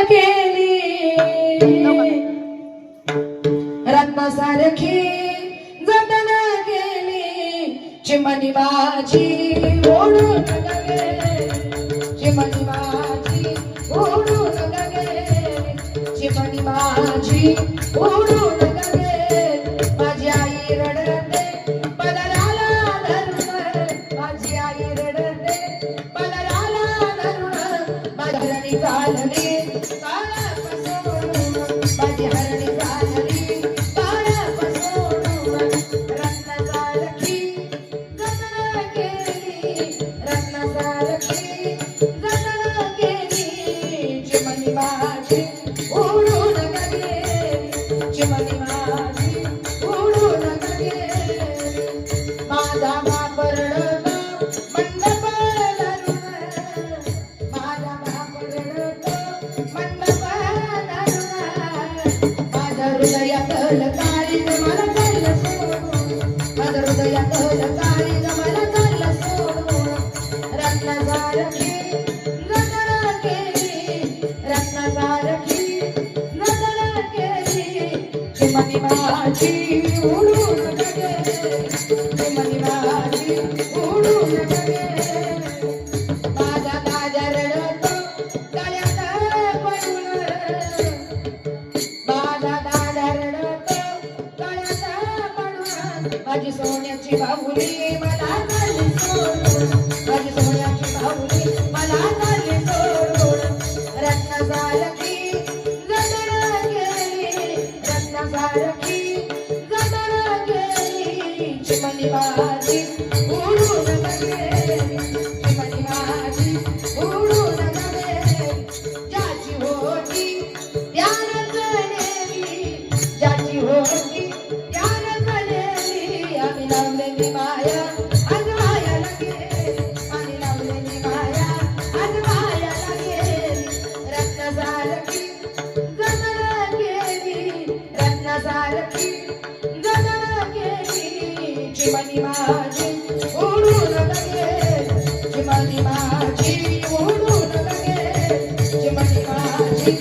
केली रत्नासारखी जतन केली चिमणी माझी ओढून गेली चिमणी माझी ओढून गेली चिमणी माझी ओढून गेली माझी आई रडते पदराला धरून माझी आई रडते पदराला धरून माझी हरणी चालली काळा पसरून माझी हरणी चालली काळा पसरून रत्नासारखी जतन केली रत्नासारखी जतन केली चिमणी माझी उडून गेली चिमणी माझी उडून गेली माझा बाप रडतो मंडप धरून माझा बाप रडतो मंडप धरून माझ्या हृदयातलं काळीज मला चाललं सोडून माझ्या हृदयातलं काळीज मला चाललं सोडून रत्नासारखी जतन केली रत्नासारखी जतन केली चिमणी माझी उडून गेली चिमणी माझी उडून गेली माझा ताजा रडतो गळ्यात पडून माझा ताजा रडतो गळ्यात पडून माझी सोन्याची बाहुली मला चालली सोडून माझी सोन्याची बाहुली मला चालली सोडून रत्नासारखी जतन केली रत्नासारखी जतन केली चिमणी माझी उडून गेली चिमणी माझी उडून गेली ज्याची होती त्यानंच नेली ज्याची होती त्यानंच नेली आम्ही लावलेली माया आज मायाला गेली आम्ही लावलेली माया आज मायाला गेली रत्नासारखी जतन केली रत्नासारखी जतन केली चिमणी माझी उडून गेली चिमणी माझी उडून गेली चिमणी माझी